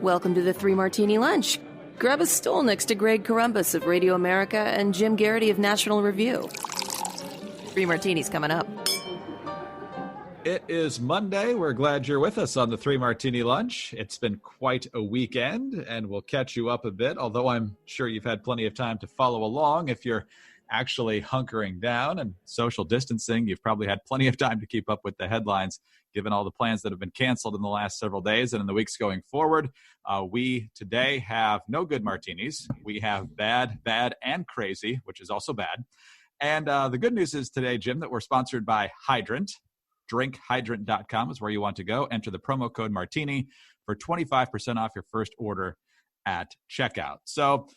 Welcome to the Three Martini Lunch. Grab a stool next to Greg Columbus of Radio America and Jim Garrity of National Review. Three Martinis coming up. It is Monday. We're glad you're with us on the Three Martini Lunch. It's been quite a weekend, and we'll catch you up a bit, although I'm sure you've had plenty of time to follow along. If you're actually hunkering down and social distancing, you've probably had plenty of time to keep up with the headlines, given all the plans that have been canceled in the last several days and in the weeks going forward. We today have no good martinis. We have bad, and crazy, which is also bad. And the good news is today, Jim, that we're sponsored by Hydrant. DrinkHydrant.com is where you want to go. Enter the promo code Martini for 25% off your first order at checkout. So,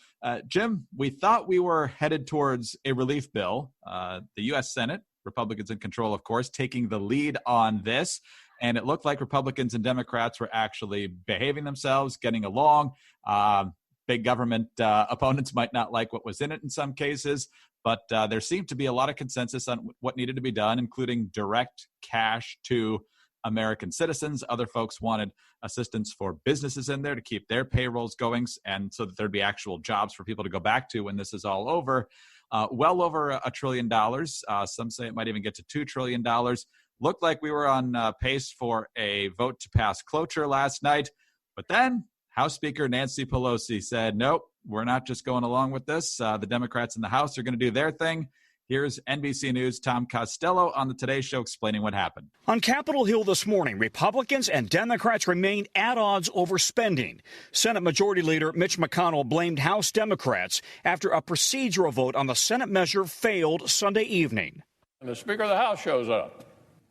Jim, we thought we were headed towards a relief bill. The U.S. Senate, Republicans in control, of course, taking the lead on this. And it looked like Republicans and Democrats were actually behaving themselves, getting along. Big government opponents might not like what was in it in some cases, but there seemed to be a lot of consensus on what needed to be done, including direct cash to American citizens. Other folks wanted assistance for businesses in there to keep their payrolls going, and so that there'd be actual jobs for people to go back to when this is all over. Well over $1 trillion. Some say it might even get to $2 trillion. Looked like we were on pace for a vote to pass cloture last night, but then House Speaker Nancy Pelosi said, nope, we're not just going along with this. The Democrats in the House are going to do their thing. Here's NBC News' Tom Costello on the Today Show explaining what happened. On Capitol Hill this morning, Republicans and Democrats remained at odds over spending. Senate Majority Leader Mitch McConnell blamed House Democrats after a procedural vote on the Senate measure failed Sunday evening. And the Speaker of the House shows up,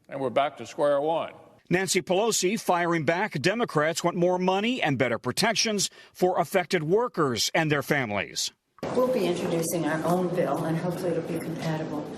and we're back to square one. Nancy Pelosi firing back. Democrats want more money and better protections for affected workers and their families. We'll be introducing our own bill, and hopefully it'll be compatible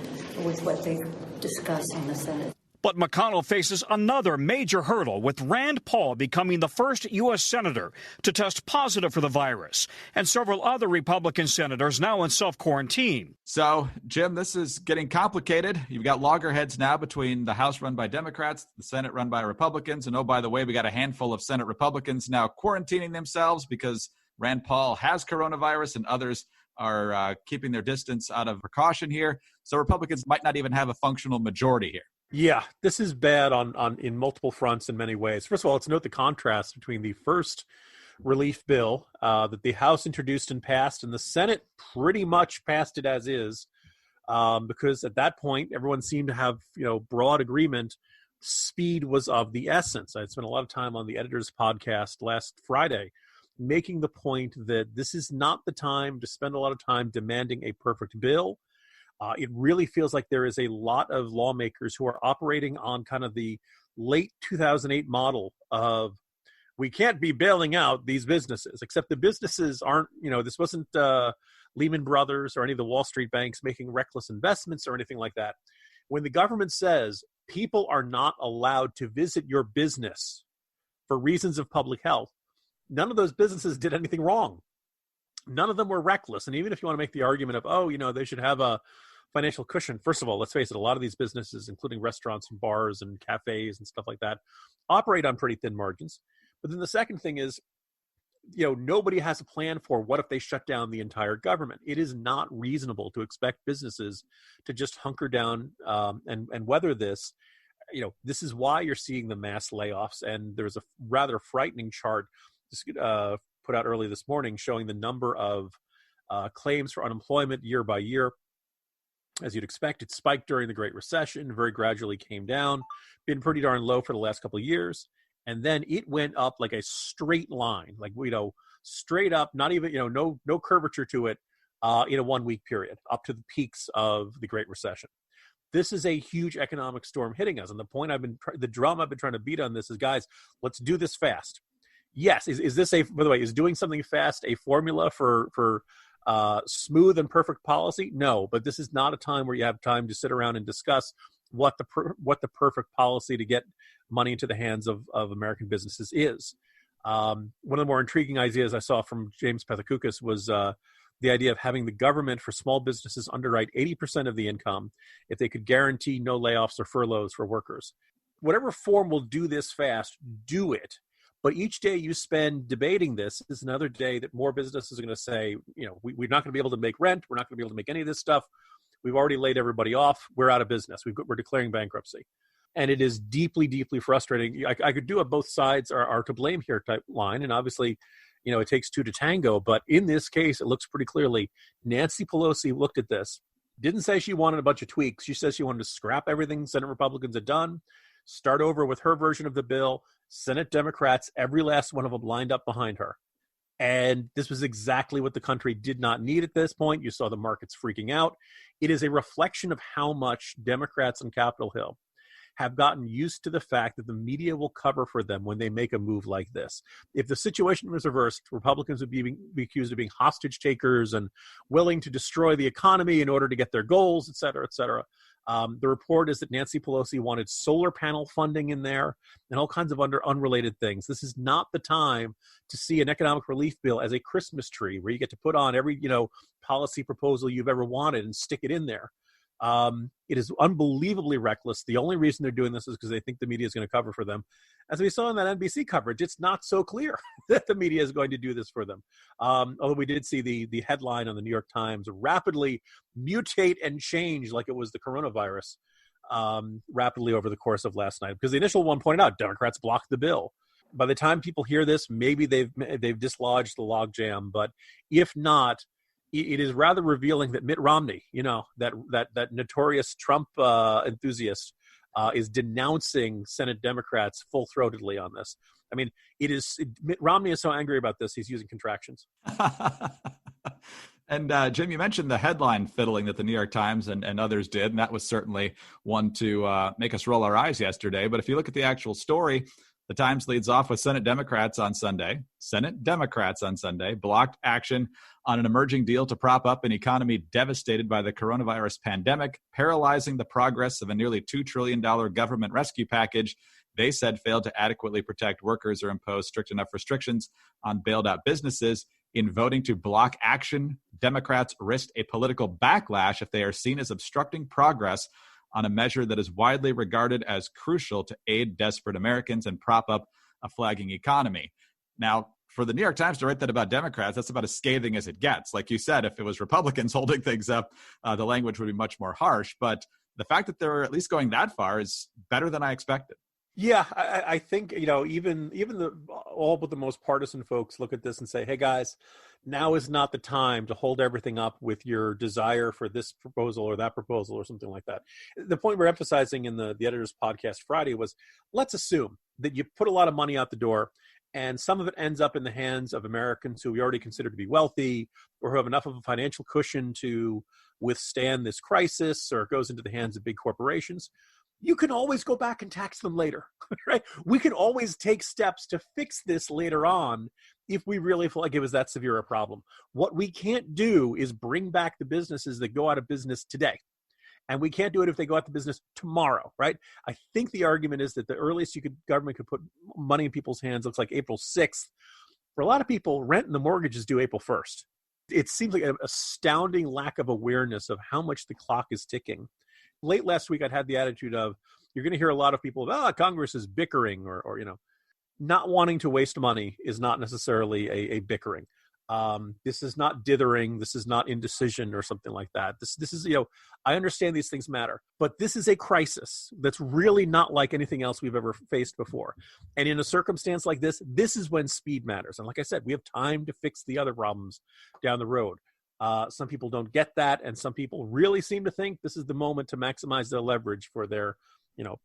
with what they've discussed in the Senate. But McConnell faces another major hurdle, with Rand Paul becoming the first U.S. senator to test positive for the virus, and several other Republican senators now in self-quarantine. So, Jim, this is getting complicated. You've got loggerheads now between the House run by Democrats, the Senate run by Republicans, and oh, by the way, we got a handful of Senate Republicans now quarantining themselves because Rand Paul has coronavirus and others are keeping their distance out of precaution here. So Republicans might not even have a functional majority here. Yeah, this is bad in multiple fronts in many ways. First of all, let's note the contrast between the first relief bill that the House introduced and passed, and the Senate pretty much passed it as is, because at that point, everyone seemed to have broad agreement. Speed was of the essence. I spent a lot of time on the editor's podcast last Friday making the point that this is not the time to spend a lot of time demanding a perfect bill. It really feels like there is a lot of lawmakers who are operating on kind of the late 2008 model of, we can't be bailing out these businesses, except the businesses aren't, this wasn't Lehman Brothers or any of the Wall Street banks making reckless investments or anything like that. When the government says people are not allowed to visit your business for reasons of public health, none of those businesses did anything wrong. None of them were reckless. And even if you want to make the argument of, they should have a financial cushion. First of all, let's face it, a lot of these businesses, including restaurants and bars and cafes and stuff like that, operate on pretty thin margins. But then the second thing is, nobody has a plan for what if they shut down the entire government. It is not reasonable to expect businesses to just hunker down and weather this. This is why you're seeing the mass layoffs. And there's a rather frightening chart put out early this morning showing the number of claims for unemployment year by year. As you'd expect, it spiked during the Great Recession, very gradually came down, been pretty darn low for the last couple of years. And then it went up like a straight line, straight up, not even, no curvature to it in a 1 week period, up to the peaks of the Great Recession. This is a huge economic storm hitting us. And the drum I've been trying to beat on this is, guys, let's do this fast. Yes. Is this by the way, is doing something fast a formula for smooth and perfect policy? No, but this is not a time where you have time to sit around and discuss what the perfect policy to get money into the hands of American businesses is. One of the more intriguing ideas I saw from James Pethokoukis was the idea of having the government for small businesses underwrite 80% of the income if they could guarantee no layoffs or furloughs for workers. Whatever form will do this fast, do it. But each day you spend debating this is another day that more businesses are going to say, we're not going to be able to make rent. We're not going to be able to make any of this stuff. We've already laid everybody off. We're out of business. We're declaring bankruptcy. And it is deeply, deeply frustrating. I could do a both sides are to blame here type line. And obviously, it takes two to tango. But in this case, it looks pretty clearly Nancy Pelosi looked at this, didn't say she wanted a bunch of tweaks. She says she wanted to scrap everything Senate Republicans had done, start over with her version of the bill. Senate Democrats, every last one of them lined up behind her. And this was exactly what the country did not need at this point. You saw the markets freaking out. It is a reflection of how much Democrats on Capitol Hill have gotten used to the fact that the media will cover for them when they make a move like this. If the situation was reversed, Republicans would be accused of being hostage takers and willing to destroy the economy in order to get their goals, et cetera, et cetera. The report is that Nancy Pelosi wanted solar panel funding in there and all kinds of unrelated things. This is not the time to see an economic relief bill as a Christmas tree where you get to put on every, policy proposal you've ever wanted and stick it in there. It is unbelievably reckless. The only reason they're doing this is because they think the media is going to cover for them. As we saw in that NBC coverage, it's not so clear that the media is going to do this for them. Although we did see the headline on the New York Times rapidly mutate and change like it was the coronavirus rapidly over the course of last night. Because the initial one pointed out Democrats blocked the bill. By the time people hear this, maybe they've dislodged the logjam. But if not, it is rather revealing that Mitt Romney, that notorious Trump enthusiast, is denouncing Senate Democrats full-throatedly on this. I mean, Mitt Romney is so angry about this, he's using contractions. And Jim, you mentioned the headline fiddling that the New York Times and others did, and that was certainly one to make us roll our eyes yesterday. But if you look at the actual story, the Times leads off with Senate Democrats on Sunday blocked action on an emerging deal to prop up an economy devastated by the coronavirus pandemic, paralyzing the progress of a nearly $2 trillion government rescue package they said failed to adequately protect workers or impose strict enough restrictions on bailed out businesses. In voting to block action, Democrats risked a political backlash if they are seen as obstructing progress on a measure that is widely regarded as crucial to aid desperate Americans and prop up a flagging economy. Now, for the New York Times to write that about Democrats, that's about as scathing as it gets. Like you said, if it was Republicans holding things up, the language would be much more harsh. But the fact that they're at least going that far is better than I expected. Yeah, I think, even all but the most partisan folks look at this and say, hey, guys, now is not the time to hold everything up with your desire for this proposal or that proposal or something like that. The point we're emphasizing in the editor's podcast Friday was, let's assume that you put a lot of money out the door and some of it ends up in the hands of Americans who we already consider to be wealthy or who have enough of a financial cushion to withstand this crisis, or it goes into the hands of big corporations. You can always go back and tax them later, right? We can always take steps to fix this later on if we really feel like it was that severe a problem. What we can't do is bring back the businesses that go out of business today. And we can't do it if they go out of business tomorrow, right? I think the argument is that the earliest government could put money in people's hands looks like April 6th. For a lot of people, rent and the mortgage is due April 1st. It seems like an astounding lack of awareness of how much the clock is ticking. Late last week, I'd had the attitude of, you're going to hear a lot of people, Congress is bickering or not wanting to waste money is not necessarily a bickering. This is not dithering. This is not indecision or something like that. This is, I understand these things matter, but this is a crisis that's really not like anything else we've ever faced before. And in a circumstance like this is when speed matters. And like I said, we have time to fix the other problems down the road. Some people don't get that, and some people really seem to think this is the moment to maximize their leverage for their,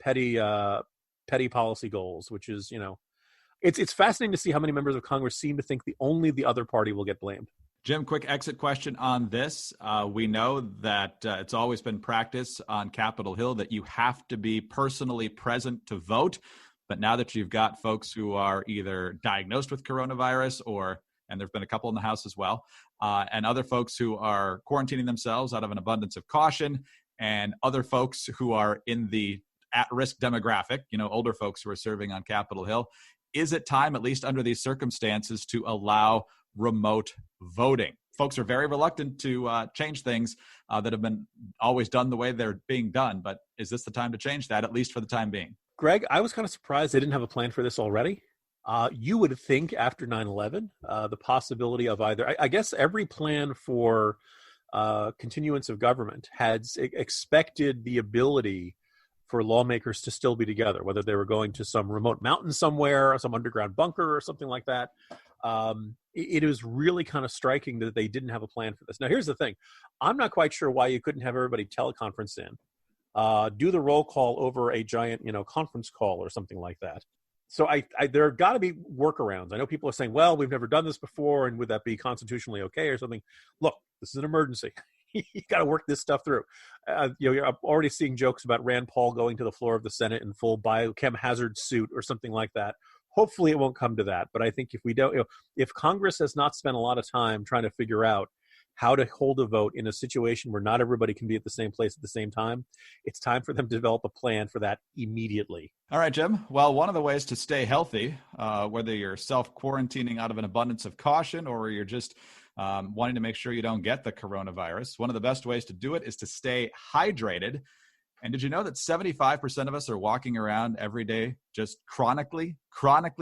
petty policy goals, which is, it's fascinating to see how many members of Congress seem to think only the other party will get blamed. Jim, quick exit question on this. We know that it's always been practice on Capitol Hill that you have to be personally present to vote. But now that you've got folks who are either diagnosed with coronavirus and there've been a couple in the House as well, and other folks who are quarantining themselves out of an abundance of caution, and other folks who are in the at-risk demographic, older folks who are serving on Capitol Hill, is it time, at least under these circumstances, to allow remote voting? Folks are very reluctant to change things that have been always done the way they're being done, but is this the time to change that, at least for the time being? Greg, I was kind of surprised they didn't have a plan for this already. You would think after 9/11, the possibility of either, I guess every plan for continuance of government had expected the ability for lawmakers to still be together, whether they were going to some remote mountain somewhere, or some underground bunker or something like that. It is really kind of striking that they didn't have a plan for this. Now, here's the thing. I'm not quite sure why you couldn't have everybody teleconference in, do the roll call over a giant, conference call or something like that. So there have got to be workarounds. I know people are saying, well, we've never done this before, and would that be constitutionally okay or something? Look, this is an emergency. You got to work this stuff through. You're already seeing jokes about Rand Paul going to the floor of the Senate in full biochem hazard suit or something like that. Hopefully it won't come to that. But I think if we don't, if Congress has not spent a lot of time trying to figure out how to hold a vote in a situation where not everybody can be at the same place at the same time, it's time for them to develop a plan for that immediately. All right, Jim. Well, one of the ways to stay healthy, whether you're self-quarantining out of an abundance of caution or you're just wanting to make sure you don't get the coronavirus, one of the best ways to do it is to stay hydrated. And did you know that 75% of us are walking around every day just chronically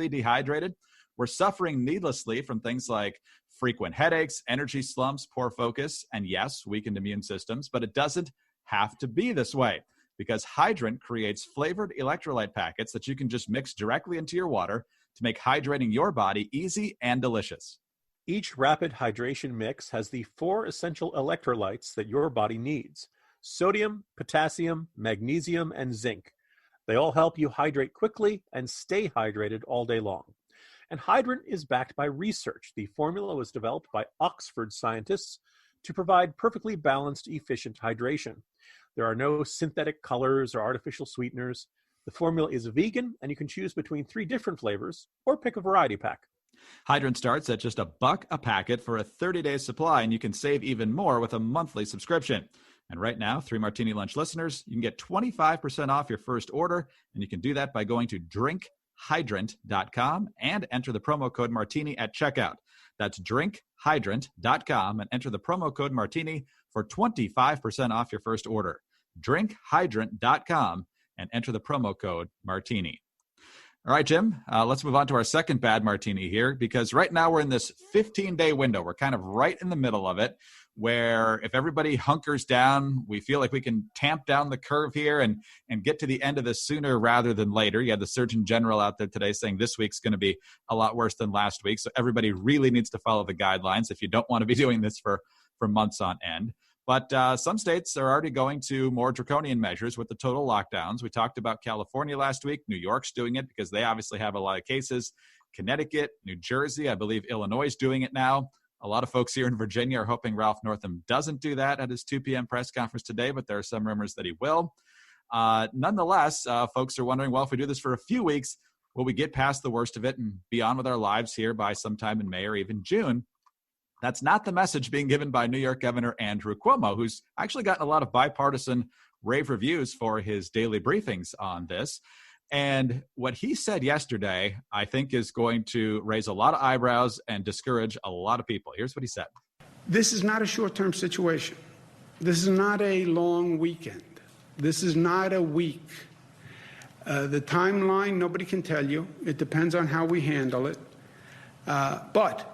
dehydrated? We're suffering needlessly from things like frequent headaches, energy slumps, poor focus, and yes, weakened immune systems, but it doesn't have to be this way because Hydrant creates flavored electrolyte packets that you can just mix directly into your water to make hydrating your body easy and delicious. Each rapid hydration mix has the 4 essential electrolytes that your body needs: sodium, potassium, magnesium, and zinc. They all help you hydrate quickly and stay hydrated all day long. And Hydrant is backed by research. The formula was developed by Oxford scientists to provide perfectly balanced, efficient hydration. There are no synthetic colors or artificial sweeteners. The formula is vegan, and you can choose between 3 different flavors or pick a variety pack. Hydrant starts at just $1 a packet for a 30-day supply, and you can save even more with a monthly subscription. And right now, 3 Martini Lunch listeners, you can get 25% off your first order, and you can do that by going to drinkhydrant.com and enter the promo code Martini at checkout. That's drinkhydrant.com and enter the promo code Martini for 25% off your first order. Drinkhydrant.com and enter the promo code Martini. All right, Jim, let's move on to our second bad martini here, because right now we're in this 15-day window. We're kind of right in the middle of it, where if everybody hunkers down, we feel like we can tamp down the curve here and get to the end of this sooner rather than later. You had the Surgeon General out there today saying this week's going to be a lot worse than last week. So everybody really needs to follow the guidelines if you don't want to be doing this for months on end. But some states are already going to more draconian measures with the total lockdowns. We talked about California last week. New York's doing it because they obviously have a lot of cases. Connecticut, New Jersey, I believe Illinois is doing it now. A lot of folks here in Virginia are hoping Ralph Northam doesn't do that at his 2 p.m. press conference today, but there are some rumors that he will. Nonetheless, folks are wondering, well, if we do this for a few weeks, will we get past the worst of it and be on with our lives here by sometime in May or even June? That's not the message being given by New York Governor Andrew Cuomo, who's actually gotten a lot of bipartisan rave reviews for his daily briefings on this. And what he said yesterday, I think, is going to raise a lot of eyebrows and discourage a lot of people. Here's what he said. This is not a short-term situation. This is not a long weekend. This is not a week. The timeline, nobody can tell you. It depends on how we handle it. But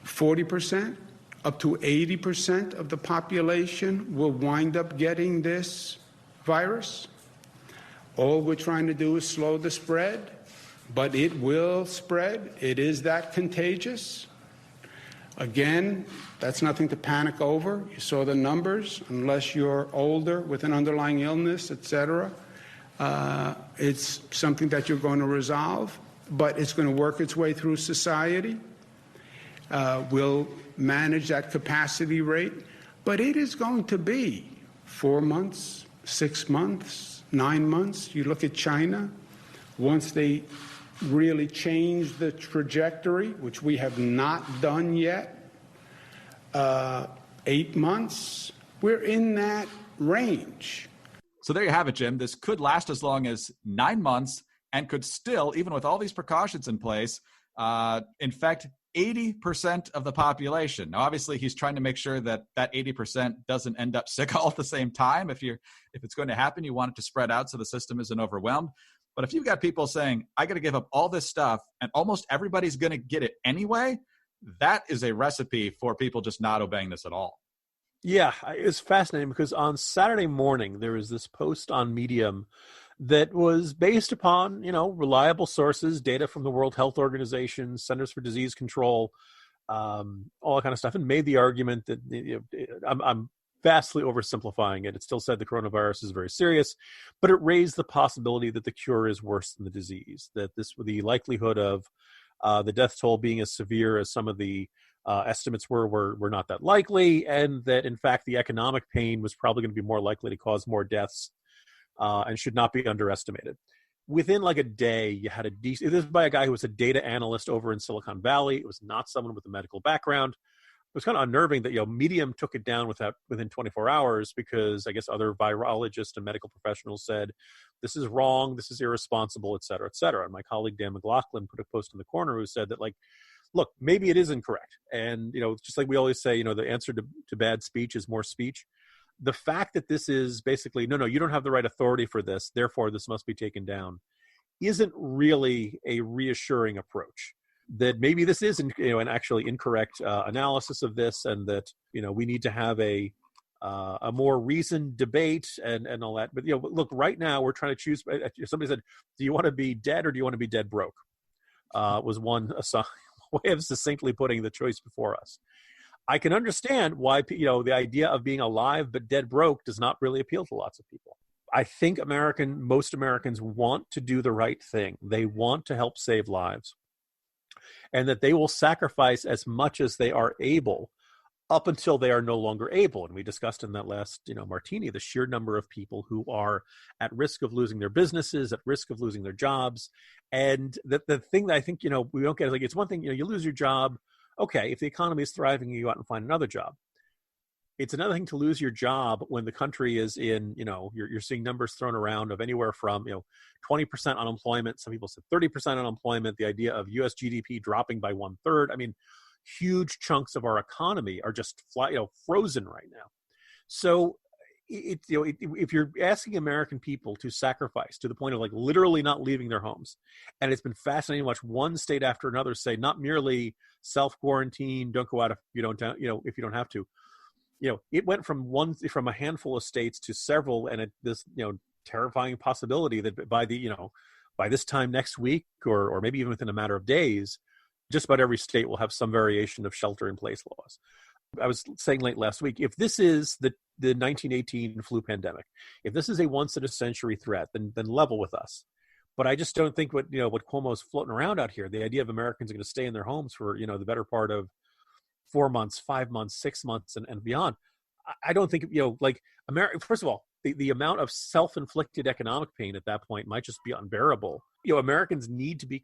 40%, up to 80% of the population will wind up getting this virus. All we're trying to do is slow the spread, but it will spread. It is that contagious. Again, that's nothing to panic over. You saw the numbers. Unless you're older with an underlying illness, etc., it's something that you're going to resolve, but it's going to work its way through society. We'll manage that capacity rate, but it is going to be 4 months, 6 months, 9 months. You look at China, once they really change the trajectory, which we have not done yet, 8 months, we're in that range. So there you have it, Jim. This could last as long as 9 months and could still, even with all these precautions in place, infect 80% of the population. Now, obviously, he's trying to make sure that 80% doesn't end up sick all at the same time. If it's going to happen, you want it to spread out so the system isn't overwhelmed. But if you've got people saying, I got to give up all this stuff and almost everybody's going to get it anyway, that is a recipe for people just not obeying this at all. Yeah, it's fascinating because on Saturday morning, there was this post on Medium that was based upon, reliable sources, data from the World Health Organization, Centers for Disease Control, all that kind of stuff, and made the argument that I'm vastly oversimplifying it. It still said the coronavirus is very serious, but it raised the possibility that the cure is worse than the disease, that the likelihood of the death toll being as severe as some of the estimates were not that likely, and that in fact the economic pain was probably going to be more likely to cause more deaths and should not be underestimated. Within like a day, you had this was by a guy who was a data analyst over in Silicon Valley. It was not someone with a medical background. It was kind of unnerving that Medium took it down within 24 hours because I guess other virologists and medical professionals said this is wrong, this is irresponsible, et cetera, et cetera. And my colleague Dan McLaughlin put a post in the corner who said that look, maybe it is incorrect. And, just like we always say, the answer to bad speech is more speech. The fact that this is basically, no, you don't have the right authority for this, therefore this must be taken down, isn't really a reassuring approach. That maybe this is, an actually incorrect analysis of this, and that, we need to have a more reasoned debate and all that. But, look, right now we're trying to choose. Somebody said, do you want to be dead or do you want to be dead broke? Was one way of succinctly putting the choice before us. I can understand why, the idea of being alive but dead broke does not really appeal to lots of people. I think most Americans want to do the right thing. They want to help save lives, and that they will sacrifice as much as they are able up until they are no longer able. And we discussed in that last, martini, the sheer number of people who are at risk of losing their businesses, at risk of losing their jobs. And the thing that I think, we don't get is it's one thing, you lose your job. Okay, if the economy is thriving, you go out and find another job. It's another thing to lose your job when the country is in, you're seeing numbers thrown around of anywhere from, 20% unemployment. Some people said 30% unemployment. The idea of U.S. GDP dropping by 1/3. I mean, huge chunks of our economy are just frozen right now. So if you're asking American people to sacrifice to the point of literally not leaving their homes, and it's been fascinating to watch one state after another say not merely self-quarantine, don't go out if you don't have to. It went from a handful of states to several, and this terrifying possibility that by this time next week, or maybe even within a matter of days, just about every state will have some variation of shelter-in-place laws. I was saying late last week, if this is the 1918 flu pandemic, if this is a once-in-a-century threat, then level with us. But I just don't think what Cuomo's floating around out here, the idea of Americans are going to stay in their homes for the better part of 4 months, 5 months, 6 months, and beyond. I don't think America. First of all, the amount of self-inflicted economic pain at that point might just be unbearable. Americans need to be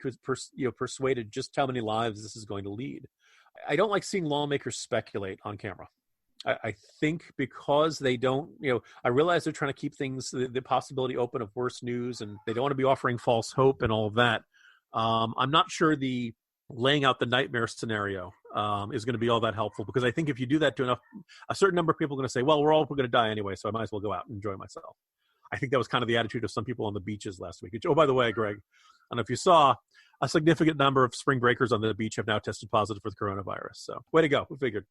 persuaded just how many lives this is going to lead. I don't like seeing lawmakers speculate on camera. I think because they don't, I realize they're trying to keep things, the possibility open of worse news, and they don't want to be offering false hope and all of that. I'm not sure the laying out the nightmare scenario is going to be all that helpful, because I think if you do that to a certain number of people are going to say, well, we're going to die anyway, so I might as well go out and enjoy myself. I think that was kind of the attitude of some people on the beaches last week. Oh, by the way, Greg, I don't know if you saw, a significant number of spring breakers on the beach have now tested positive for the coronavirus. So way to go. We figured.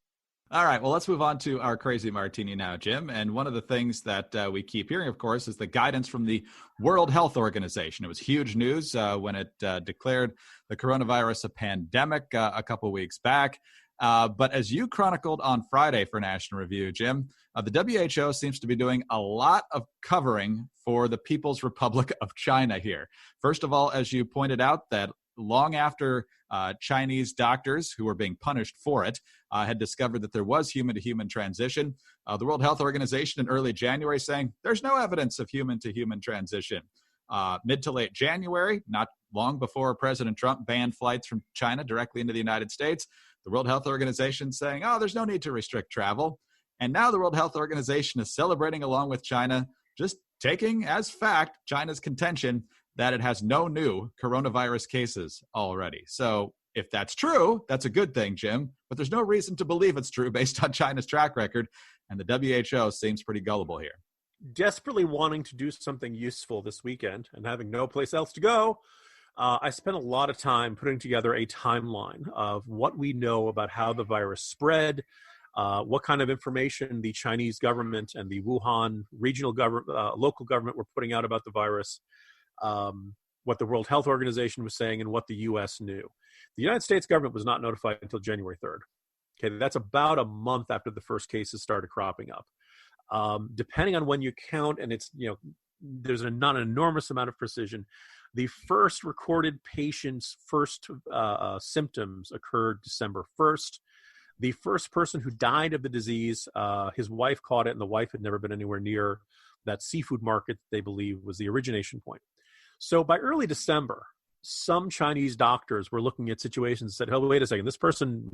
All right, well, let's move on to our crazy martini now, Jim. And one of the things that we keep hearing, of course, is the guidance from the World Health Organization. It was huge news when it declared the coronavirus a pandemic a couple weeks back. But as you chronicled on Friday for National Review, Jim, the WHO seems to be doing a lot of covering for the People's Republic of China here. First of all, as you pointed out, that long after Chinese doctors who were being punished for it had discovered that there was human-to-human transition, the World Health Organization in early January saying there's no evidence of human-to-human transition. Mid to late January, not long before President Trump banned flights from China directly into the United States, the World Health Organization saying, there's no need to restrict travel. And now the World Health Organization is celebrating along with China, just taking as fact China's contention that it has no new coronavirus cases already. So if that's true, that's a good thing, Jim. But there's no reason to believe it's true based on China's track record. And the WHO seems pretty gullible here. desperately wanting to do something useful this weekend and having no place else to go, I spent a lot of time putting together a timeline of what we know about how the virus spread, what kind of information the Chinese government and the Wuhan regional government, local government were putting out about the virus, what the World Health Organization was saying, and what the U.S. knew. The United States government was not notified until January 3rd. Okay, that's about a month after the first cases started cropping up. Depending on when you count, and it's, there's not an enormous amount of precision, the first recorded patient's first symptoms occurred December 1st. The first person who died of the disease, his wife caught it, and the wife had never been anywhere near that seafood market they believe was the origination point. So by early December, some Chinese doctors were looking at situations and said, oh, wait a second, this person,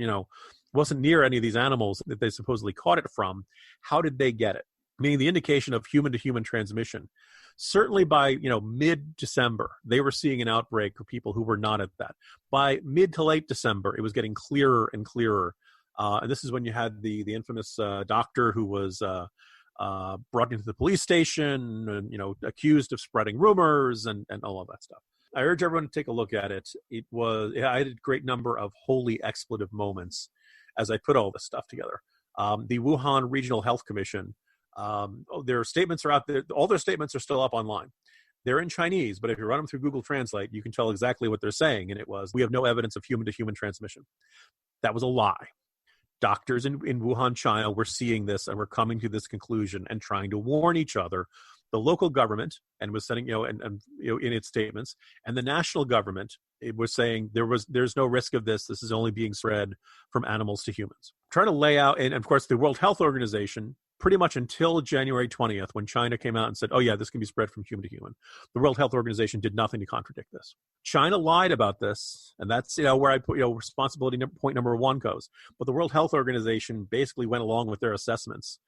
wasn't near any of these animals that they supposedly caught it from. How did they get it? Meaning the indication of human-to-human transmission. Certainly by, mid-December, they were seeing an outbreak of people who were not at that. By mid to late December, it was getting clearer and clearer. And this is when you had the infamous doctor who was brought into the police station and, accused of spreading rumors and all of that stuff. I urge everyone to take a look at it. I had a great number of holy expletive moments as I put all this stuff together. The Wuhan Regional Health Commission, their statements are out there. All their statements are still up online. They're in Chinese, but if you run them through Google Translate, you can tell exactly what they're saying. And it was, we have no evidence of human-to-human transmission. That was a lie. Doctors in Wuhan, China were seeing this and were coming to this conclusion and trying to warn each other. The local government and was sending, in its statements, and the national government, it was saying there's no risk of this. This is only being spread from animals to humans. Trying to lay out, and of course, the World Health Organization, pretty much until January 20th, when China came out and said, oh yeah, this can be spread from human to human. The World Health Organization did nothing to contradict this. China lied about this, and that's where I put responsibility point number one goes. But the World Health Organization basically went along with their assessments.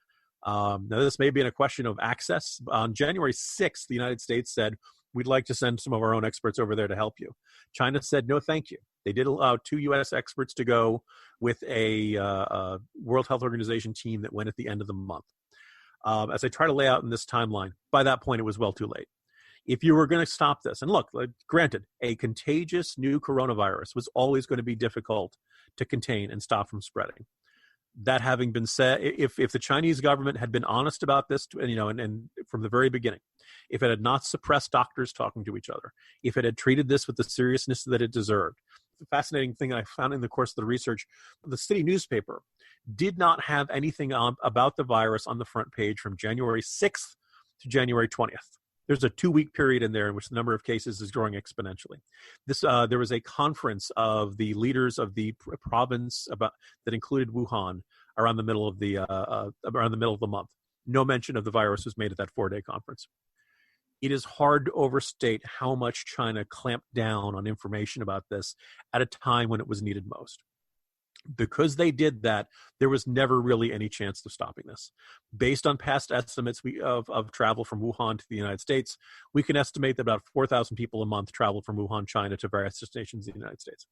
Now, this may be in a question of access. On January 6th, the United States said, we'd like to send some of our own experts over there to help you. China said, no, thank you. They did allow 2 U.S. experts to go with a World Health Organization team that went at the end of the month. As I try to lay out in this timeline, by that point, it was well too late. If you were going to stop this, and look, granted, a contagious new coronavirus was always going to be difficult to contain and stop from spreading. That having been said, if the Chinese government had been honest about this, and from the very beginning, if it had not suppressed doctors talking to each other, if it had treated this with the seriousness that it deserved, the fascinating thing I found in the course of the research, the city newspaper did not have anything about the virus on the front page from January 6th to January 20th. There's a 2-week period in there in which the number of cases is growing exponentially. There was a conference of the leaders of the province that included Wuhan around the middle of the month. No mention of the virus was made at that 4-day conference. It is hard to overstate how much China clamped down on information about this at a time when it was needed most. Because they did that, there was never really any chance of stopping this. Based on past estimates of travel from Wuhan to the United States, we can estimate that about 4,000 people a month travel from Wuhan, China to various destinations in the United States.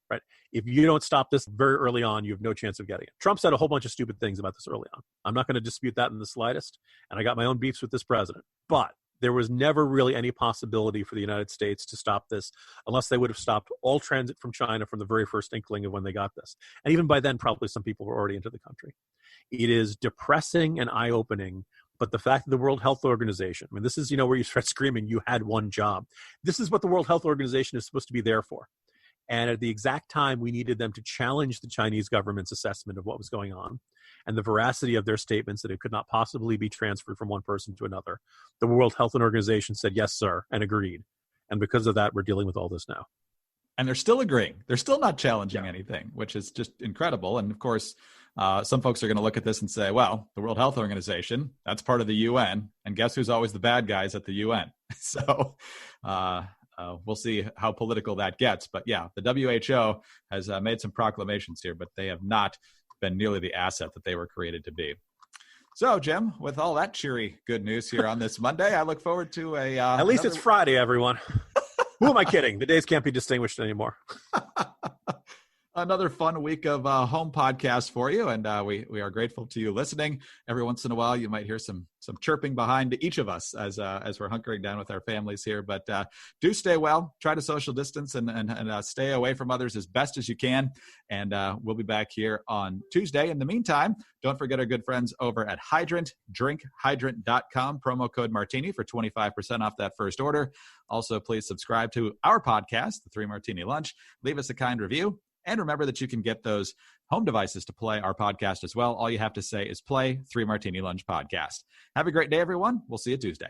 Right? If you don't stop this very early on, you have no chance of getting it. Trump said a whole bunch of stupid things about this early on. I'm not going to dispute that in the slightest, and I got my own beefs with this president. But there was never really any possibility for the United States to stop this unless they would have stopped all transit from China from the very first inkling of when they got this. And even by then, probably some people were already into the country. It is depressing and eye-opening, but the fact that the World Health Organization, this is, where you start screaming, you had one job. This is what the World Health Organization is supposed to be there for. And at the exact time we needed them to challenge the Chinese government's assessment of what was going on and the veracity of their statements that it could not possibly be transferred from one person to another, the World Health Organization said, yes, sir, and agreed. And because of that, we're dealing with all this now. And they're still agreeing. They're still not challenging anything, which is just incredible. And of course, some folks are going to look at this and say, well, the World Health Organization, that's part of the UN. And guess who's always the bad guys at the UN? So we'll see how political that gets. But yeah, the WHO has made some proclamations here, but they have not been nearly the asset that they were created to be. So, Jim, with all that cheery good news here on this Monday, I look forward to at least it's Friday, everyone. Who am I kidding? The days can't be distinguished anymore. Another fun week of home podcasts for you, and we are grateful to you listening. Every once in a while, you might hear some chirping behind each of us as we're hunkering down with our families here. But do stay well, try to social distance, and stay away from others as best as you can. And we'll be back here on Tuesday. In the meantime, don't forget our good friends over at Hydrant, drinkhydrant.com, promo code Martini for 25% off that first order. Also, please subscribe to our podcast, The 3 Martini Lunch. Leave us a kind review. And remember that you can get those home devices to play our podcast as well. All you have to say is play 3 Martini Lunch podcast. Have a great day, everyone. We'll see you Tuesday.